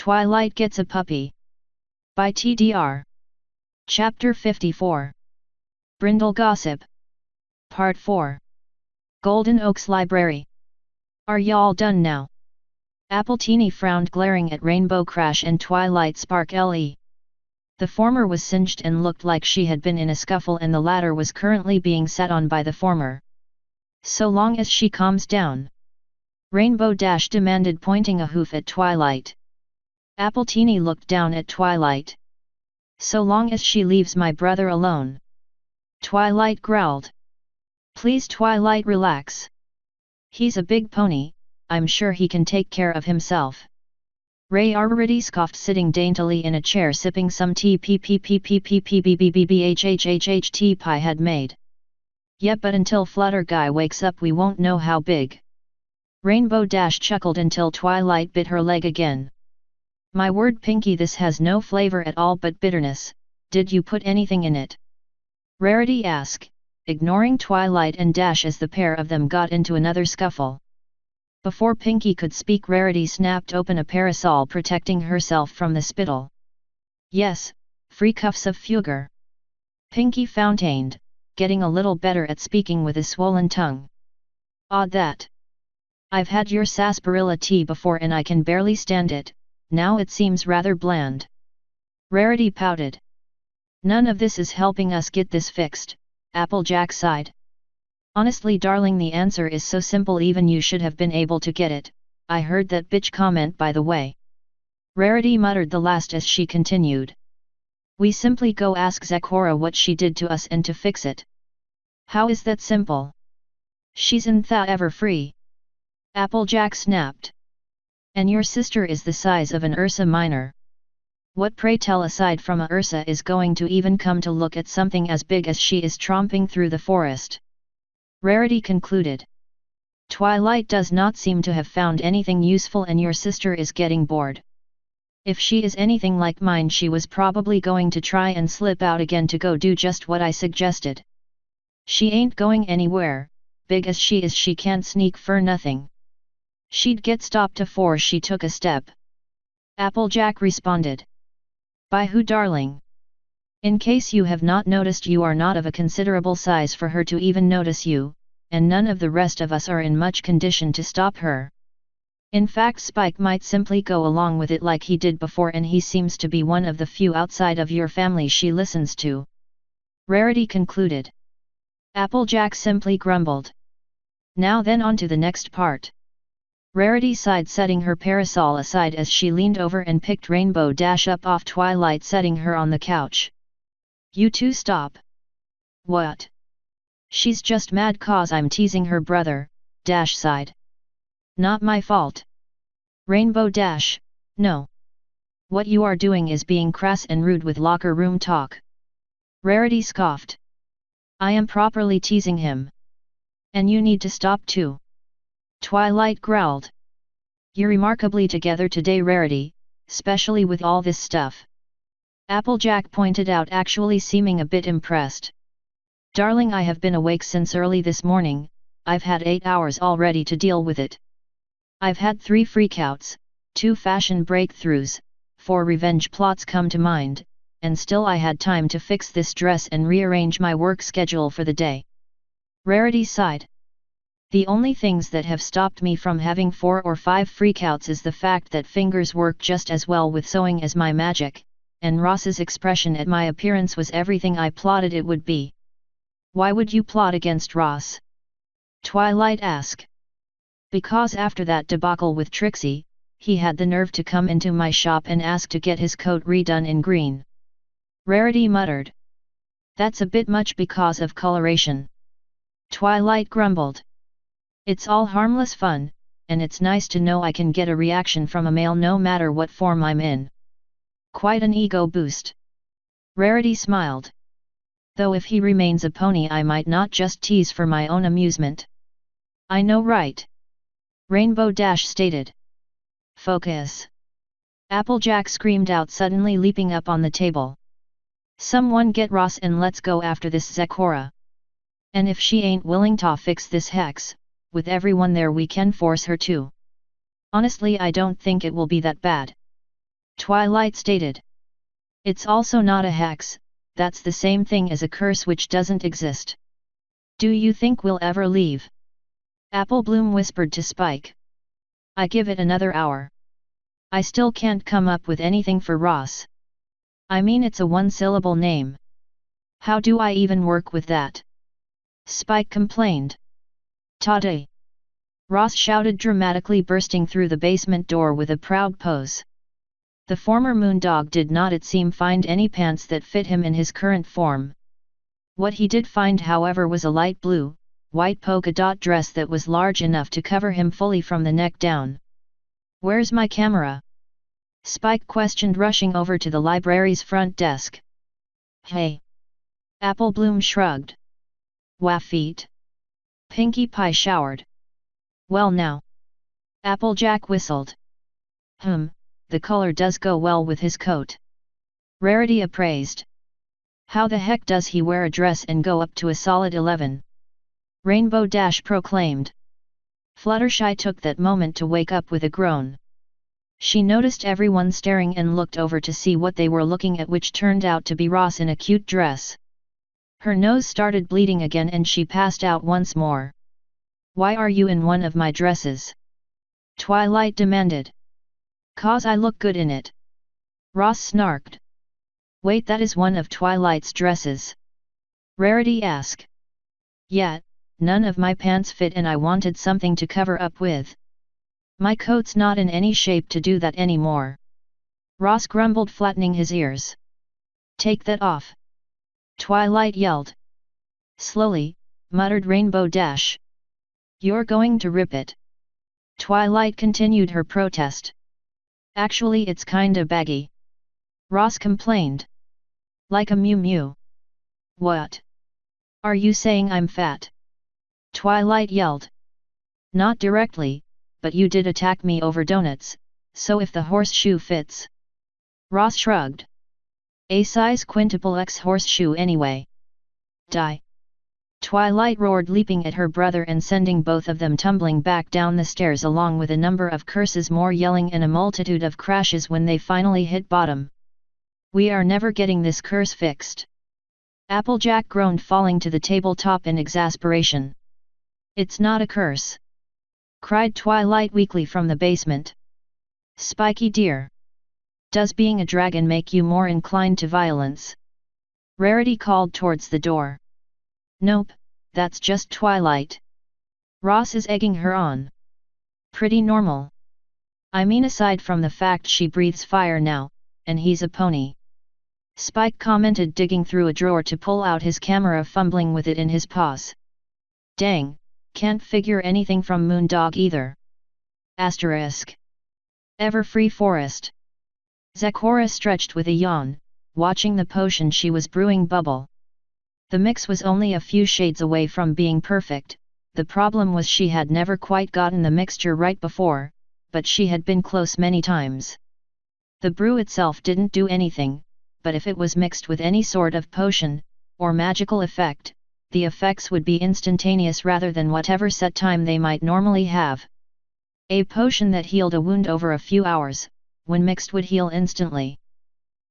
Twilight Gets a Puppy. By TDR. Chapter 54. Brindle Gossip. Part 4. Golden Oaks Library. Are y'all done now? Appletini frowned, glaring at Rainbow Crash and Twilight Spark LE. The former was singed and looked like she had been in a scuffle, and the latter was currently being sat on by the former. So long as she calms down. Rainbow Dash demanded, pointing a hoof at Twilight. Appletini looked down at Twilight. So long as she leaves my brother alone. Twilight growled. Please Twilight, relax. He's a big pony, I'm sure he can take care of himself. Ray already scoffed, sitting daintily in a chair sipping some tea tea pie had made. Yep, but until Flutter Guy wakes up we won't know how big. Rainbow Dash chuckled until Twilight bit her leg again. My word Pinky, this has no flavor at all but bitterness. Did you put anything in it? Rarity asked, ignoring Twilight and Dash as the pair of them got into another scuffle. Before Pinky could speak, Rarity snapped open a parasol, protecting herself from the spittle. Yes, free cuffs of Fugger. Pinky fountained, getting a little better at speaking with a swollen tongue. Odd that. I've had your sarsaparilla tea before and I can barely stand it. Now it seems rather bland. Rarity pouted. None of this is helping us get this fixed, Applejack sighed. Honestly darling, the answer is so simple even you should have been able to get it. I heard that bitch comment, by the way. Rarity muttered the last as she continued. We simply go ask Zakora what she did to us and to fix it. How is that simple? She's ever free. Applejack snapped. And your sister is the size of an Ursa Minor. What, pray tell, aside from a Ursa, is going to even come to look at something as big as she is tromping through the forest? Rarity concluded. Twilight does not seem to have found anything useful and your sister is getting bored. If she is anything like mine, she was probably going to try and slip out again to go do just what I suggested. She ain't going anywhere, big as she is she can't sneak for nothing. She'd get stopped afore she took a step. Applejack responded. By who, darling? In case you have not noticed, you are not of a considerable size for her to even notice you, and none of the rest of us are in much condition to stop her. In fact, Spike might simply go along with it like he did before, and he seems to be one of the few outside of your family she listens to. Rarity concluded. Applejack simply grumbled. Now then, on to the next part. Rarity sighed, setting her parasol aside as she leaned over and picked Rainbow Dash up off Twilight, setting her on the couch. You two stop. What? She's just mad cause I'm teasing her brother, Dash sighed. Not my fault. Rainbow Dash, no. What you are doing is being crass and rude with locker room talk. Rarity scoffed. I am properly teasing him. And you need to stop too. Twilight growled. You're remarkably together today, Rarity, especially with all this stuff. Applejack pointed out, actually seeming a bit impressed. Darling, I have been awake since early this morning. I've had 8 hours already to deal with it. I've had 3 freakouts, 2 fashion breakthroughs, 4 revenge plots come to mind, and still I had time to fix this dress and rearrange my work schedule for the day. Rarity sighed. The only things that have stopped me from having 4 or 5 freakouts is the fact that fingers work just as well with sewing as my magic, and Ross's expression at my appearance was everything I plotted it would be. Why would you plot against Ross? Twilight asked. Because after that debacle with Trixie, he had the nerve to come into my shop and ask to get his coat redone in green. Rarity muttered. That's a bit much because of coloration. Twilight grumbled. It's all harmless fun, and it's nice to know I can get a reaction from a male no matter what form I'm in. Quite an ego boost. Rarity smiled. Though if he remains a pony I might not just tease for my own amusement. I know, right? Rainbow Dash stated. Focus. Applejack screamed out, suddenly leaping up on the table. Someone get Ross and let's go after this Zakora. And if she ain't willing to fix this hex, with everyone there we can force her to. Honestly, I don't think it will be that bad. Twilight stated. It's also not a hex, that's the same thing as a curse which doesn't exist. Do you think we'll ever leave? Apple Bloom whispered to Spike. I give it another hour. I still can't come up with anything for Ross. I mean, it's a one-syllable name. How do I even work with that? Spike complained. Toddy! Ross shouted dramatically, bursting through the basement door with a proud pose. The former Moondog did not, it seemed, find any pants that fit him in his current form. What he did find, however, was a light blue, white polka dot dress that was large enough to cover him fully from the neck down. Where's my camera? Spike questioned, rushing over to the library's front desk. Hey! Apple Bloom shrugged. Waffeet. Pinkie Pie showered. Well now. Applejack whistled. The color does go well with his coat. Rarity appraised. How the heck does he wear a dress and go up to a solid 11? Rainbow Dash proclaimed. Fluttershy took that moment to wake up with a groan. She noticed everyone staring and looked over to see what they were looking at, which turned out to be Ross in a cute dress. Her nose started bleeding again and she passed out once more. Why are you in one of my dresses? Twilight demanded. 'Cause I look good in it. Ross snarked. Wait, that is one of Twilight's dresses? Rarity asked. Yeah, none of my pants fit and I wanted something to cover up with. My coat's not in any shape to do that anymore. Ross grumbled, flattening his ears. Take that off. Twilight yelled. Slowly, muttered Rainbow Dash. You're going to rip it. Twilight continued her protest. Actually, it's kinda baggy. Ross complained. Like a Mew Mew. What? Are you saying I'm fat? Twilight yelled. Not directly, but you did attack me over donuts, so if the horseshoe fits. Ross shrugged. A size quintuple X horseshoe anyway. Die. Twilight roared, leaping at her brother and sending both of them tumbling back down the stairs, along with a number of curses, more yelling, and a multitude of crashes when they finally hit bottom. We are never getting this curse fixed. Applejack groaned, falling to the tabletop in exasperation. It's not a curse, cried Twilight weakly from the basement. Spiky dear. Does being a dragon make you more inclined to violence? Rarity called towards the door. Nope, that's just Twilight. Ross is egging her on. Pretty normal. I mean, aside from the fact she breathes fire now, and he's a pony. Spike commented, digging through a drawer to pull out his camera, fumbling with it in his paws. Dang, can't figure anything from Moondog either. Asterisk. Everfree Forest. Zecora stretched with a yawn, watching the potion she was brewing bubble. The mix was only a few shades away from being perfect. The problem was she had never quite gotten the mixture right before, but she had been close many times. The brew itself didn't do anything, but if it was mixed with any sort of potion, or magical effect, the effects would be instantaneous rather than whatever set time they might normally have. A potion that healed a wound over a few hours, when mixed, would heal instantly.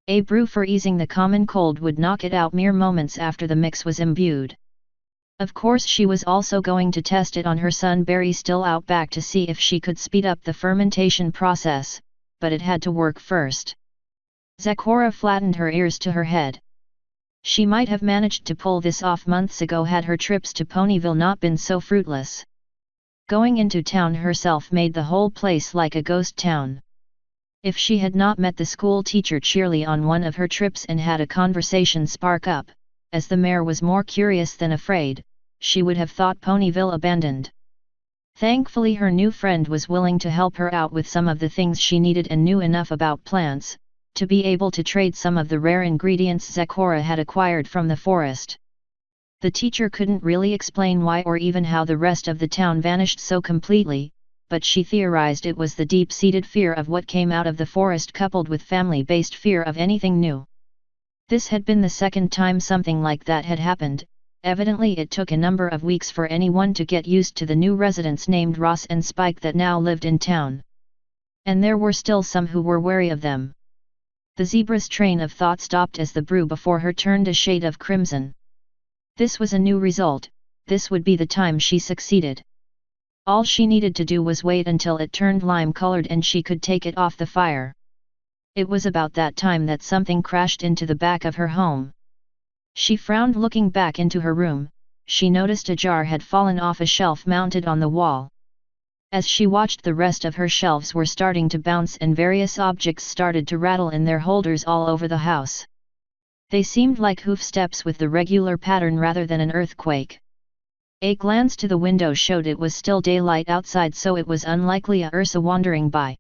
A brew for easing the common cold would knock it out mere moments after the mix was imbued. Of course, she was also going to test it on her son Barry, still out back, to see if she could speed up the fermentation process, but it had to work first. Zecora flattened her ears to her head. She might have managed to pull this off months ago had her trips to Ponyville not been so fruitless. Going into town herself made the whole place like a ghost town. If she had not met the school teacher Cheerly on one of her trips and had a conversation spark up, as the mare was more curious than afraid, she would have thought Ponyville abandoned. Thankfully, her new friend was willing to help her out with some of the things she needed and knew enough about plants to be able to trade some of the rare ingredients Zecora had acquired from the forest. The teacher couldn't really explain why or even how the rest of the town vanished so completely, but she theorized it was the deep-seated fear of what came out of the forest coupled with family-based fear of anything new. This had been the second time something like that had happened. Evidently it took a number of weeks for anyone to get used to the new residents named Ross and Spike that now lived in town. And there were still some who were wary of them. The zebra's train of thought stopped as the brew before her turned a shade of crimson. This was a new result, this would be the time she succeeded. All she needed to do was wait until it turned lime-colored and she could take it off the fire. It was about that time that something crashed into the back of her home. She frowned looking back into her room. She noticed a jar had fallen off a shelf mounted on the wall. As she watched, the rest of her shelves were starting to bounce and various objects started to rattle in their holders all over the house. They seemed like hoof steps with the regular pattern rather than an earthquake. A glance to the window showed it was still daylight outside, so it was unlikely a Ursa wandering by.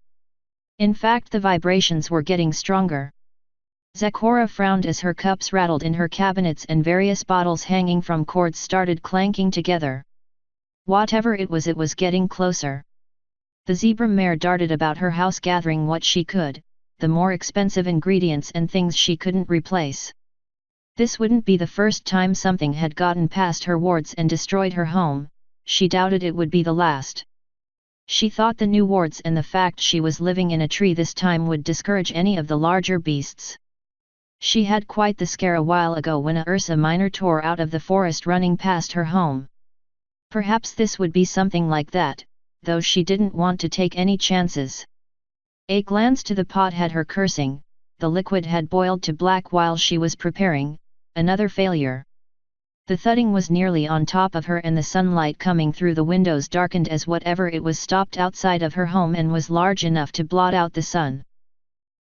In fact, the vibrations were getting stronger. Zecora frowned as her cups rattled in her cabinets and various bottles hanging from cords started clanking together. Whatever it was getting closer. The zebra mare darted about her house gathering what she could, the more expensive ingredients and things she couldn't replace. This wouldn't be the first time something had gotten past her wards and destroyed her home, she doubted it would be the last. She thought the new wards and the fact she was living in a tree this time would discourage any of the larger beasts. She had quite the scare a while ago when a Ursa minor tore out of the forest running past her home. Perhaps this would be something like that, though she didn't want to take any chances. A glance to the pot had her cursing. The liquid had boiled to black while she was preparing. Another failure. The thudding was nearly on top of her and the sunlight coming through the windows darkened as whatever it was stopped outside of her home and was large enough to blot out the sun.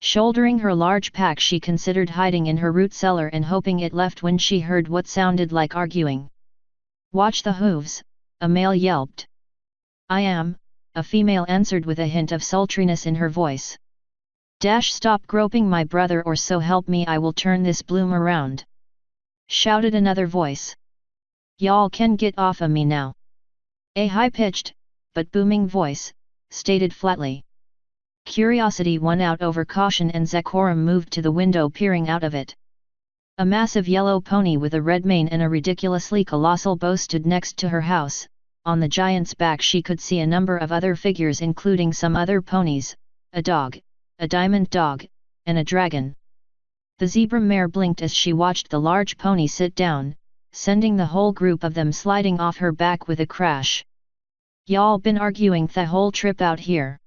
Shouldering her large pack, she considered hiding in her root cellar and hoping it left when she heard what sounded like arguing. "Watch the hooves," a male yelped. "I am," a female answered with a hint of sultriness in her voice. "Stop groping my brother, or so help me I will turn this bloom around," shouted another voice. "Y'all can get off of me now," a high-pitched, but booming voice, stated flatly. Curiosity won out over caution and Zecora moved to the window, peering out of it. A massive yellow pony with a red mane and a ridiculously colossal bow stood next to her house. On the giant's back she could see a number of other figures, including some other ponies, a dog, a diamond dog, and a dragon. The zebra mare blinked as she watched the large pony sit down, sending the whole group of them sliding off her back with a crash. "Y'all been arguing the whole trip out here?"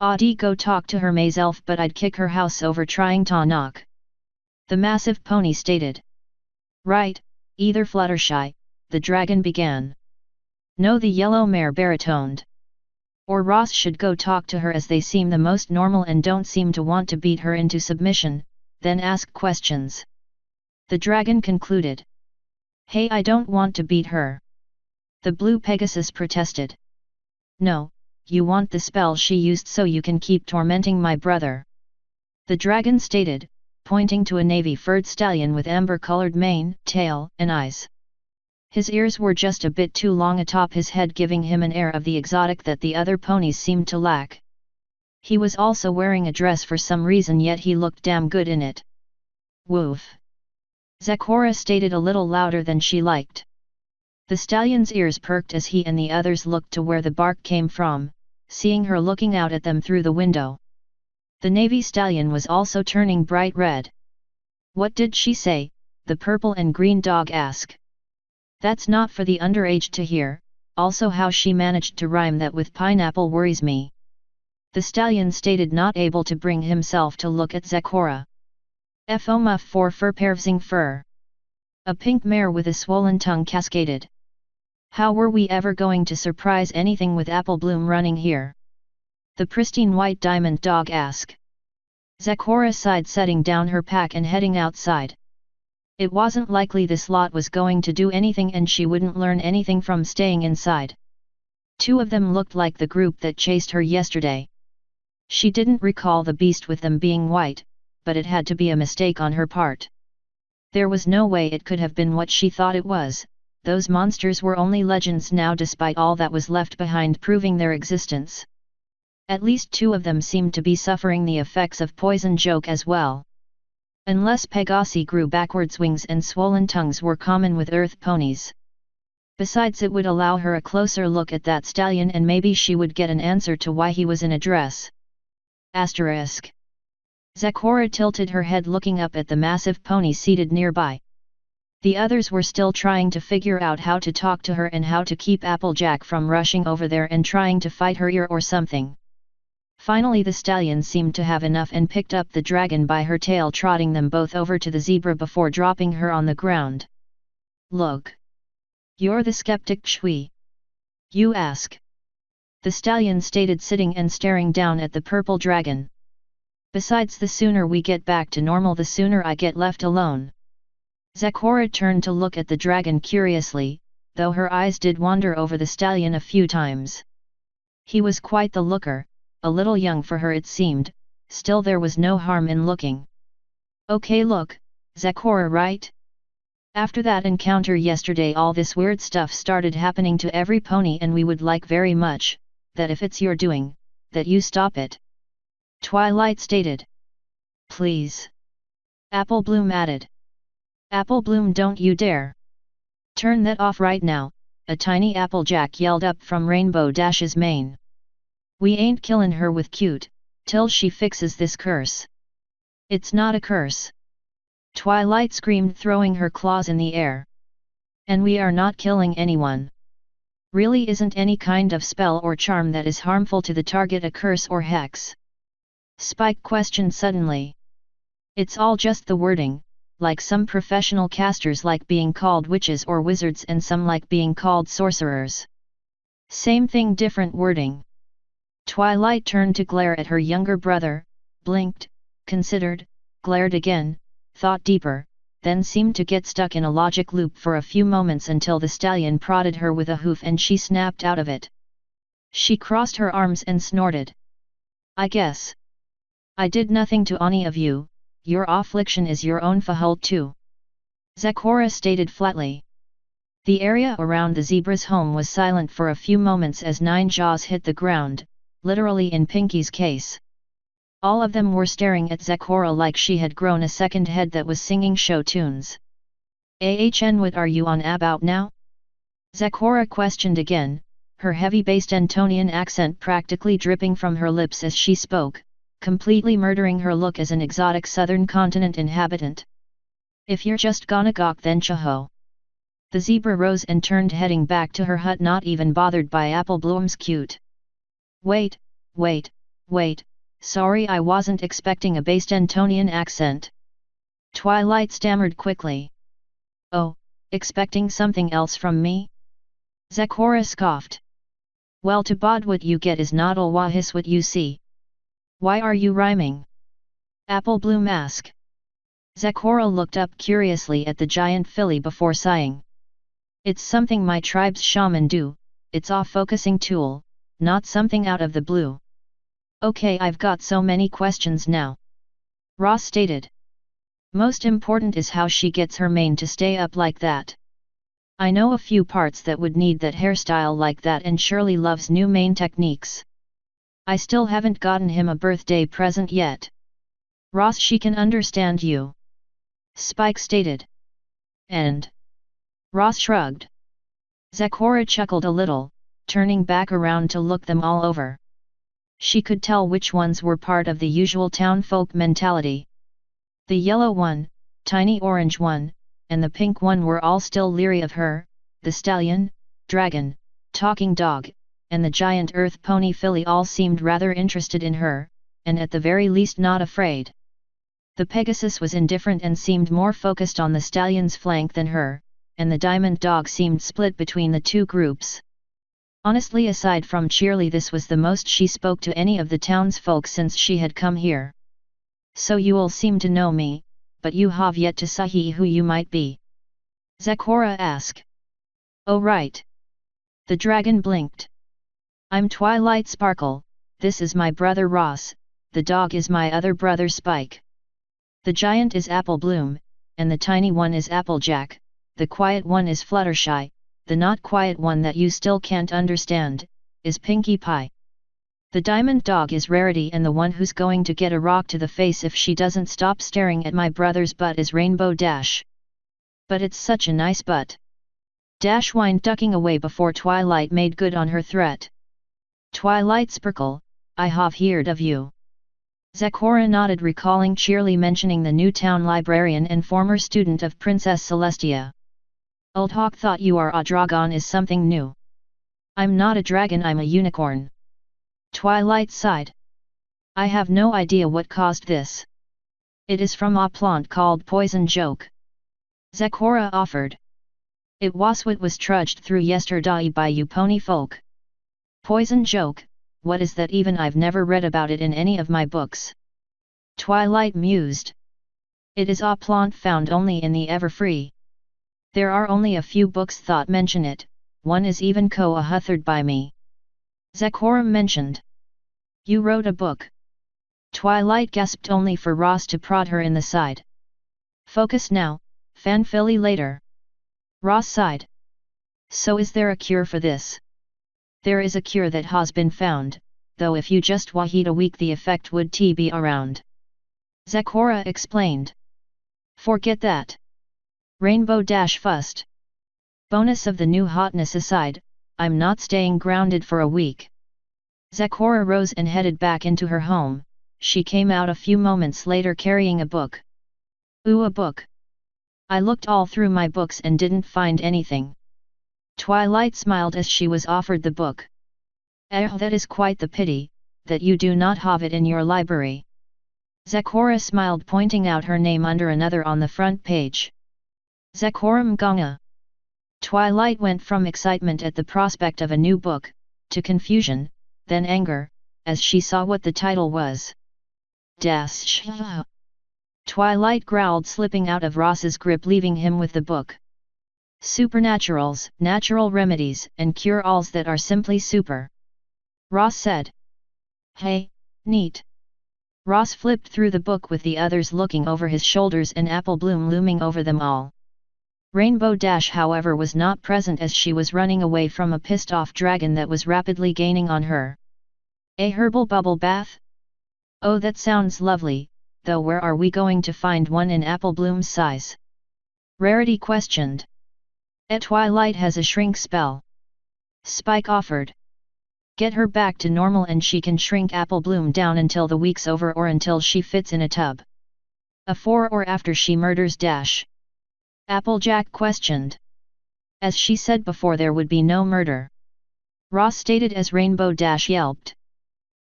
"I'd go talk to her maze elf, but I'd kick her house over trying to knock," the massive pony stated. "Right, either Fluttershy," the dragon began. "No," the yellow mare baritoned. "Or Ross should go talk to her, as they seem the most normal and don't seem to want to beat her into submission, then ask questions," the dragon concluded. "Hey, I don't want to beat her," the blue Pegasus protested. "No, you want the spell she used so you can keep tormenting my brother," the dragon stated, pointing to a navy-furred stallion with amber-colored mane, tail, and eyes. His ears were just a bit too long atop his head, giving him an air of the exotic that the other ponies seemed to lack. He was also wearing a dress for some reason, yet he looked damn good in it. "Woof," Zecora stated a little louder than she liked. The stallion's ears perked as he and the others looked to where the bark came from, seeing her looking out at them through the window. The navy stallion was also turning bright red. "What did she say?" the purple and green dog asked. "That's not for the underage to hear, also how she managed to rhyme that with pineapple worries me," the stallion stated, not able to bring himself to look at Zecora. "Fo muff for fur pervsing fur," a pink mare with a swollen tongue cascaded. "How were we ever going to surprise anything with Apple Bloom running here?" the pristine white diamond dog asked. Zecora sighed, setting down her pack and heading outside. It wasn't likely this lot was going to do anything, and she wouldn't learn anything from staying inside. Two of them looked like the group that chased her yesterday. She didn't recall the beast with them being white, but it had to be a mistake on her part. There was no way it could have been what she thought it was. Those monsters were only legends now, despite all that was left behind proving their existence. At least two of them seemed to be suffering the effects of poison joke as well. Unless Pegasi grew backwards wings and swollen tongues were common with earth ponies. Besides, it would allow her a closer look at that stallion, and maybe she would get an answer to why he was in a dress. Asterisk. Zecora tilted her head looking up at the massive pony seated nearby. The others were still trying to figure out how to talk to her and how to keep Applejack from rushing over there and trying to fight her ear or something. Finally the stallion seemed to have enough and picked up the dragon by her tail, trotting them both over to the zebra before dropping her on the ground. "Look. You're the skeptic Shui. You ask?" the stallion stated, sitting and staring down at the purple dragon. "Besides, the sooner we get back to normal the sooner I get left alone." Zecora turned to look at the dragon curiously, though her eyes did wander over the stallion a few times. He was quite the looker, a little young for her it seemed, still there was no harm in looking. "Okay, look, Zecora, right? After that encounter yesterday all this weird stuff started happening to every pony, and we would like very much, that if it's your doing, that you stop it," Twilight stated. "Please." Apple Bloom added. "Apple Bloom, don't you dare. Turn that off right now," a tiny Applejack yelled up from Rainbow Dash's mane. "We ain't killin' her with cute, till she fixes this curse." "It's not a curse," Twilight screamed, throwing her claws in the air. "And we are not killing anyone. Really isn't any kind of spell or charm that is harmful to the target a curse or hex?" Spike questioned suddenly. "It's all just the wording, like some professional casters like being called witches or wizards and some like being called sorcerers. Same thing, different wording." Twilight turned to glare at her younger brother, blinked, considered, glared again, thought deeper, then seemed to get stuck in a logic loop for a few moments until the stallion prodded her with a hoof and she snapped out of it. She crossed her arms and snorted. "I guess I did nothing to any of you, your affliction is your own fault too," Zecora stated flatly. The area around the zebra's home was silent for a few moments as 9 jaws hit the ground, literally in Pinky's case. All of them were staring at Zecora like she had grown a second head that was singing show tunes. "Ahn, what are you on about now?" Zecora questioned again, her heavy-bassed Antonian accent practically dripping from her lips as she spoke, completely murdering her look as an exotic southern continent inhabitant. "If you're just gonna gawk, then chaho." The zebra rose and turned, heading back to her hut, not even bothered by Apple Bloom's cute. Wait, sorry, I wasn't expecting a based Antonian accent," Twilight stammered quickly. "Oh, expecting something else from me?" Zecora scoffed. "Well, to bod what you get is not always what you see. Why are you rhyming?" Apple Bloom asked. Zecora looked up curiously at the giant filly before sighing. "It's something my tribe's shaman do, it's a focusing tool, not something out of the blue." "Okay, I've got so many questions now," Ross stated. "Most important is how she gets her mane to stay up like that. I know a few parts that would need that hairstyle like that, and Shirley loves new mane techniques. I still haven't gotten him a birthday present yet." "Ross, she can understand you," Spike stated. "And?" Ross shrugged. Zecora chuckled a little, turning back around to look them all over. She could tell which ones were part of the usual townfolk mentality. The yellow one, tiny orange one, and the pink one were all still leery of her. The stallion, dragon, talking dog, and the giant earth pony filly all seemed rather interested in her, and at the very least not afraid. The Pegasus was indifferent and seemed more focused on the stallion's flank than her, and the diamond dog seemed split between the two groups. Honestly, aside from Cheerly, this was the most she spoke to any of the townsfolk since she had come here. "So you all seem to know me, but you have yet to say who you might be?" Zecora asked. "Oh right." The dragon blinked. "I'm Twilight Sparkle, this is my brother Ross, the dog is my other brother Spike. The giant is Apple Bloom, and the tiny one is Applejack, the quiet one is Fluttershy, the not quiet one that you still can't understand, is Pinkie Pie. The diamond dog is Rarity, and the one who's going to get a rock to the face if she doesn't stop staring at my brother's butt is Rainbow Dash. But it's such a nice butt." Dash whined, ducking away before Twilight made good on her threat. "Twilight Sparkle, I have heard of you. Zecora nodded, recalling cheerily mentioning the new town librarian and former student of Princess Celestia. Old Hawk thought you are a dragon is something new. I'm not a dragon, I'm a unicorn. Twilight sighed. I have no idea what caused this. It is from a plant called poison joke. Zecora offered. It was what was trudged through yesterday by you pony folk. Poison joke, what is that even? I've never read about it in any of my books. Twilight mused. It is a plant found only in the Everfree. There are only a few books that mention it, one is even co-authored by me. Zecora mentioned. You wrote a book. Twilight gasped, only for Ross to prod her in the side. Focus now, fanfilly later. Ross sighed. So is there a cure for this? There is a cure that has been found, though if you just wait a week the effect would be around. Zecora explained. Forget that. Rainbow Dash fussed. Bonus of the new hotness aside, I'm not staying grounded for a week. Zecora rose and headed back into her home. She came out a few moments later carrying a book. Ooh, a book. I looked all through my books and didn't find anything. Twilight smiled as she was offered the book. That is quite the pity, that you do not have it in your library. Zecora smiled, pointing out her name under another on the front page. Zecora Mganga. Twilight went from excitement at the prospect of a new book, to confusion, then anger, as she saw what the title was. Dash. Twilight growled, slipping out of Ross's grip, leaving him with the book. Supernaturals, natural remedies, and cure-alls that are simply super. Ross said. Hey, neat. Ross flipped through the book with the others looking over his shoulders and Apple Bloom looming over them all. Rainbow Dash, however, was not present as she was running away from a pissed-off dragon that was rapidly gaining on her. A herbal bubble bath? Oh, that sounds lovely, though where are we going to find one in Apple Bloom's size? Rarity questioned. Twilight has a shrink spell. Spike offered. Get her back to normal and she can shrink Apple Bloom down until the week's over or until she fits in a tub. Before or after she murders Dash? Applejack questioned. As she said before, there would be no murder. Ross stated as Rainbow Dash yelped.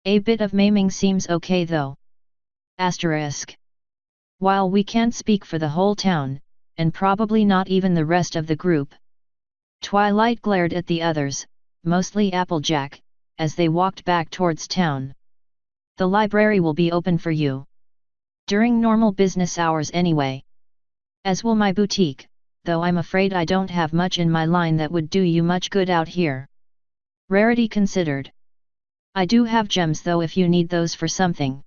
A bit of maiming seems okay though. Asterisk. While we can't speak for the whole town, and probably not even the rest of the group. Twilight glared at the others, mostly Applejack, as they walked back towards town. The library will be open for you. During normal business hours anyway. As will my boutique, though I'm afraid I don't have much in my line that would do you much good out here. Rarity considered. I do have gems though if you need those for something.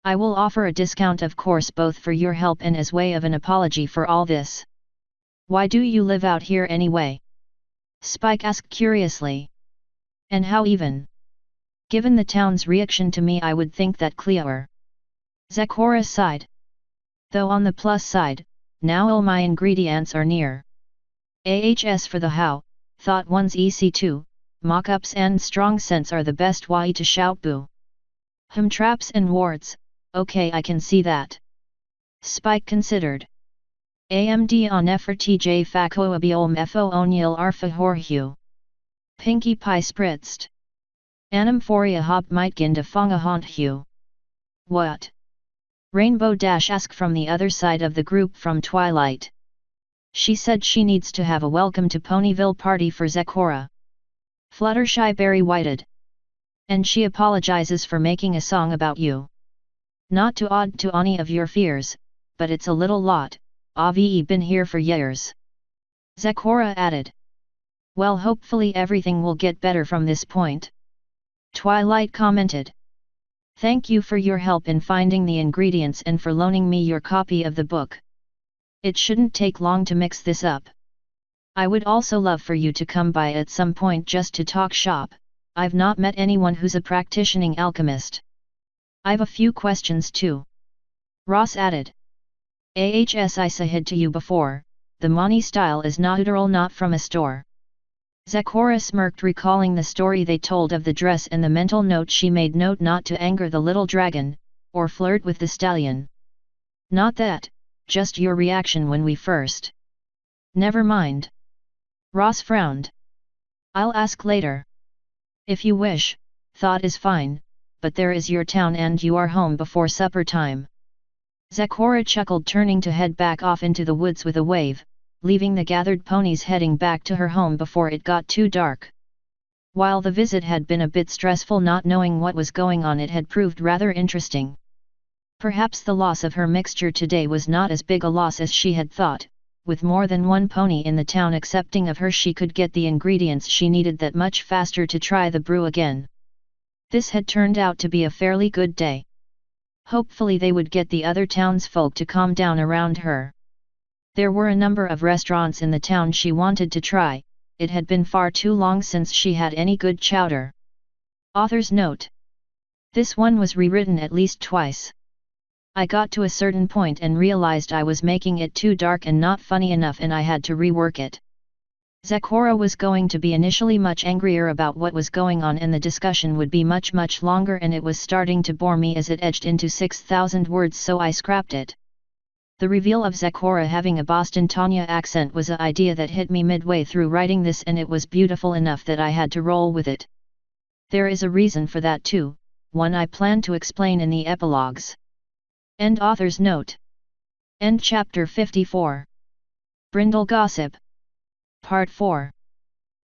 I will offer a discount of course, both for your help and as way of an apology for all this. Why do you live out here anyway? Spike asked curiously. And how even? Given the town's reaction to me, I would think that clearer. Zecora sighed. Though on the plus side, now all my ingredients are near. AHS for the how, thought one's EC2, mock-ups and strong scents are the best way to shout boo. Traps and wards, okay, I can see that. Spike considered. AMD on effer TJ Faco abiolm FO O'Neill Arfa Horhu. Pinkie Pie spritzed. Animphoria hob Meitgen de Fonga Honthu. What? Rainbow Dash asked from the other side of the group from Twilight. She said she needs to have a welcome to Ponyville party for Zecora. Fluttershy Berry whited. And she apologizes for making a song about you. Not to add to any of your fears, but it's a little lot, I've been here for years. Zecora added. Well, hopefully everything will get better from this point. Twilight commented. Thank you for your help in finding the ingredients and for loaning me your copy of the book. It shouldn't take long to mix this up. I would also love for you to come by at some point just to talk shop. I've not met anyone who's a practicing alchemist. I've a few questions too. Ross added. AHS I said to you before, the money style is natural, not from a store. Zecora smirked, recalling the story they told of the dress and the mental note she made, note not to anger the little dragon, or flirt with the stallion? Not that, just your reaction when we first. Never mind. Ross frowned. I'll ask later. If you wish, thought is fine, but there is your town and you are home before supper time. Zecora chuckled, turning to head back off into the woods with a wave, leaving the gathered ponies heading back to her home before it got too dark. While the visit had been a bit stressful, not knowing what was going on, it had proved rather interesting. Perhaps the loss of her mixture today was not as big a loss as she had thought. With more than one pony in the town accepting of her, she could get the ingredients she needed that much faster to try the brew again. This had turned out to be a fairly good day. Hopefully they would get the other townsfolk to calm down around her. There were a number of restaurants in the town she wanted to try. It had been far too long since she had any good chowder. Author's note. This one was rewritten at least twice. I got to a certain point and realized I was making it too dark and not funny enough, and I had to rework it. Zecora was going to be initially much angrier about what was going on, and the discussion would be much longer, and it was starting to bore me as it edged into 6,000 words, so I scrapped it. The reveal of Zecora having a Boston Tanya accent was an idea that hit me midway through writing this, and it was beautiful enough that I had to roll with it. There is a reason for that too, one I plan to explain in the epilogues. End author's note. End chapter 54. Brindle Gossip. Part 4.